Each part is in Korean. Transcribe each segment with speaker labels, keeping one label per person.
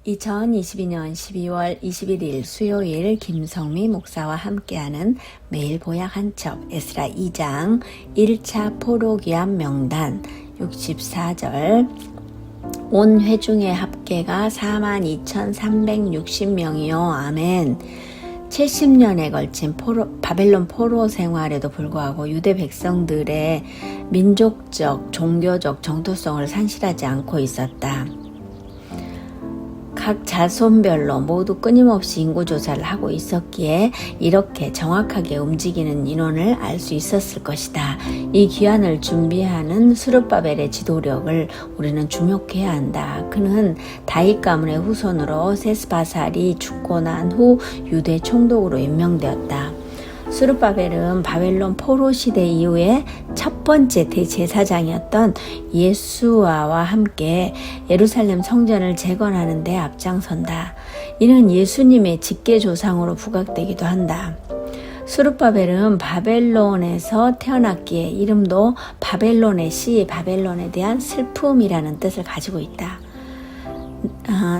Speaker 1: 2022년 12월 21일 수요일 김성미 목사와 함께하는 매일 보약 한 첩 에스라 2장 1차 포로귀환 명단 64절 온 회중의 합계가 42,360명이요. 아멘. 70년에 걸친 바벨론 포로 생활에도 불구하고 유대 백성들의 민족적, 종교적 정토성을 상실하지 않고 있었다. 각 자손별로 모두 끊임없이 인구조사를 하고 있었기에 이렇게 정확하게 움직이는 인원을 알 수 있었을 것이다. 이 귀환을 준비하는 스룹바벨의 지도력을 우리는 주목해야 한다. 그는 다윗 가문의 후손으로 세스바살이 죽고 난 후 유대 총독으로 임명되었다. 스룹바벨은 바벨론 포로 시대 이후에 첫 번째 대제사장이었던 예수아와 함께 예루살렘 성전을 재건하는 데 앞장선다. 이는 예수님의 직계조상으로 부각되기도 한다. 스룹바벨은 바벨론에서 태어났기에 이름도 바벨론의 시, 바벨론에 대한 슬픔이라는 뜻을 가지고 있다.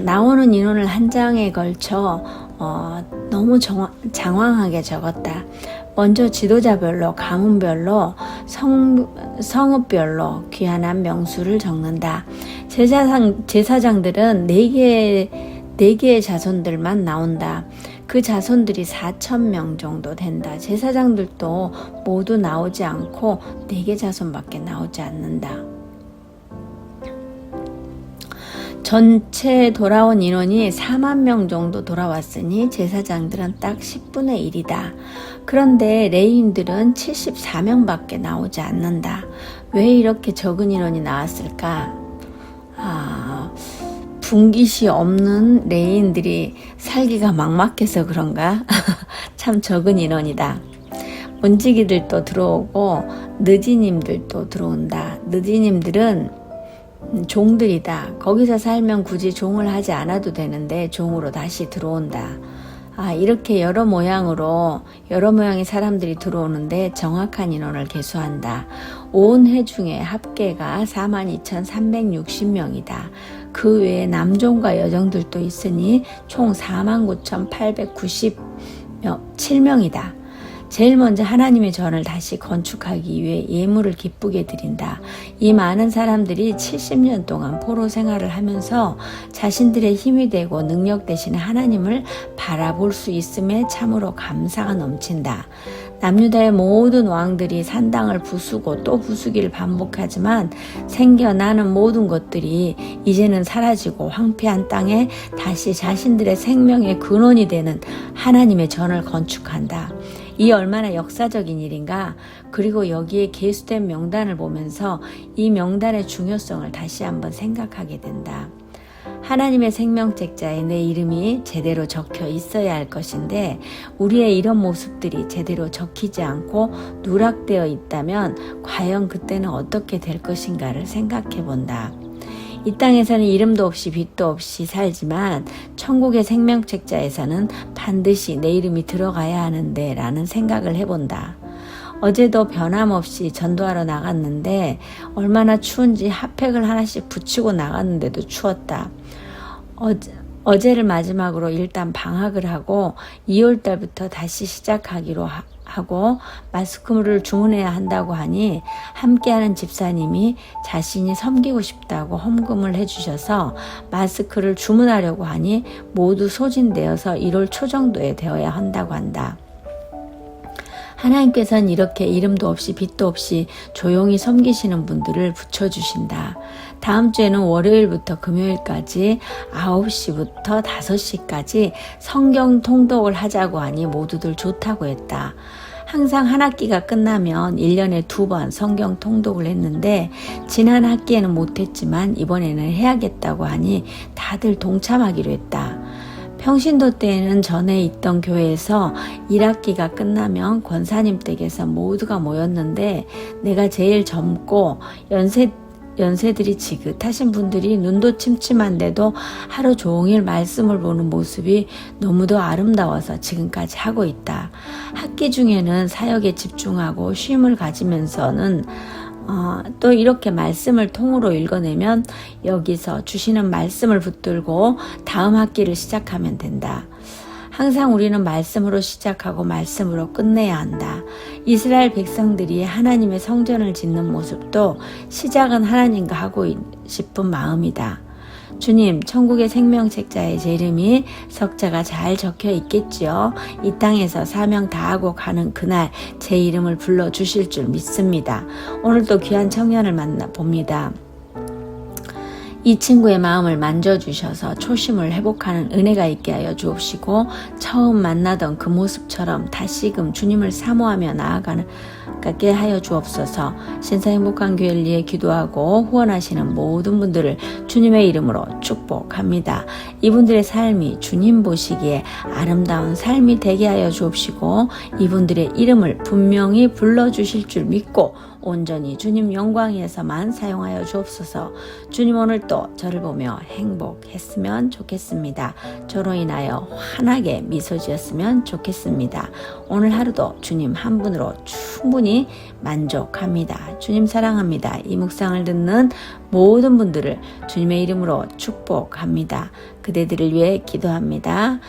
Speaker 1: 나오는 인원을 한 장에 걸쳐 너무 장황하게 적었다. 먼저 지도자별로, 가문별로, 성읍별로 귀환한 명수를 적는다. 제사장들은 4개의 자손들만 나온다. 그 자손들이 4,000명 정도 된다. 제사장들도 모두 나오지 않고 4개 자손밖에 나오지 않는다. 전체 돌아온 인원이 4만 명 정도 돌아왔으니 제사장들은 딱 10분의 1이다. 그런데 레위인들은 74명밖에 나오지 않는다. 왜 이렇게 적은 인원이 나왔을까? 분깃이 없는 레위인들이 살기가 막막해서 그런가? 참 적은 인원이다. 문지기들도 들어오고 느지님들도 들어온다. 느지님들은 종들이다. 거기서 살면 굳이 종을 하지 않아도 되는데 종으로 다시 들어온다. 이렇게 여러 모양의 사람들이 들어오는데 정확한 인원을 계수한다. 온 회중의 합계가 42,360명이다. 그 외에 남종과 여종들도 있으니 총 49,897명이다. 제일 먼저 하나님의 전을 다시 건축하기 위해 예물을 기쁘게 드린다. 이 많은 사람들이 70년 동안 포로 생활을 하면서 자신들의 힘이 되고 능력 대신에 하나님을 바라볼 수 있음에 참으로 감사가 넘친다. 남유다의 모든 왕들이 산당을 부수고 또 부수기를 반복하지만 생겨나는 모든 것들이 이제는 사라지고 황폐한 땅에 다시 자신들의 생명의 근원이 되는 하나님의 전을 건축한다. 이 얼마나 역사적인 일인가. 그리고 여기에 계수된 명단을 보면서 이 명단의 중요성을 다시 한번 생각하게 된다. 하나님의 생명책자에 내 이름이 제대로 적혀 있어야 할 것인데 우리의 이런 모습들이 제대로 적히지 않고 누락되어 있다면 과연 그때는 어떻게 될 것인가를 생각해 본다. 이 땅에서는 이름도 없이 빛도 없이 살지만 천국의 생명책자에서는 반드시 내 이름이 들어가야 하는데 라는 생각을 해본다. 어제도 변함없이 전도하러 나갔는데 얼마나 추운지 핫팩을 하나씩 붙이고 나갔는데도 추웠다. 어제를 마지막으로 일단 방학을 하고 2월달부터 다시 시작하기로 하고 마스크를 주문해야 한다고 하니 함께하는 집사님이 자신이 섬기고 싶다고 헌금을 해주셔서 마스크를 주문하려고 하니 모두 소진되어서 1월 초 정도에 되어야 한다고 한다. 하나님께서는 이렇게 이름도 없이 빛도 없이 조용히 섬기시는 분들을 붙여주신다. 다음 주에는 월요일부터 금요일까지 9시부터 5시까지 성경 통독을 하자고 하니 모두들 좋다고 했다. 항상 한 학기가 끝나면 1년에 2번 성경 통독을 했는데 지난 학기에는 못했지만 이번에는 해야겠다고 하니 다들 동참하기로 했다. 평신도 때에는 전에 있던 교회에서 1학기가 끝나면 권사님 댁에서 모두가 모였는데 내가 제일 젊고 연세들이 지긋하신 분들이 눈도 침침한데도 하루 종일 말씀을 보는 모습이 너무도 아름다워서 지금까지 하고 있다. 학기 중에는 사역에 집중하고 쉼을 가지면서는 또 이렇게 말씀을 통으로 읽어내면 여기서 주시는 말씀을 붙들고 다음 학기를 시작하면 된다. 항상 우리는 말씀으로 시작하고 말씀으로 끝내야 한다. 이스라엘 백성들이 하나님의 성전을 짓는 모습도 시작은 하나님과 하고 싶은 마음이다. 주님, 천국의 생명책자에 제 이름이 석자가 잘 적혀 있겠지요. 이 땅에서 사명 다하고 가는 그날 제 이름을 불러주실 줄 믿습니다. 오늘도 귀한 청년을 만나봅니다. 이 친구의 마음을 만져주셔서 초심을 회복하는 은혜가 있게 하여 주옵시고 처음 만나던 그 모습처럼 다시금 주님을 사모하며 나아가게 하여 주옵소서. 신사행복한 교회를 위해 기도하고 후원하시는 모든 분들을 주님의 이름으로 축복합니다. 이분들의 삶이 주님 보시기에 아름다운 삶이 되게 하여 주옵시고 이분들의 이름을 분명히 불러주실 줄 믿고 온전히 주님 영광에서만 사용하여 주옵소서. 주님, 오늘도 저를 보며 행복했으면 좋겠습니다. 저로 인하여 환하게 미소 지었으면 좋겠습니다. 오늘 하루도 주님 한 분으로 충분히 만족합니다. 주님 사랑합니다. 이 묵상을 듣는 모든 분들을 주님의 이름으로 축복합니다. 그대들을 위해 기도합니다.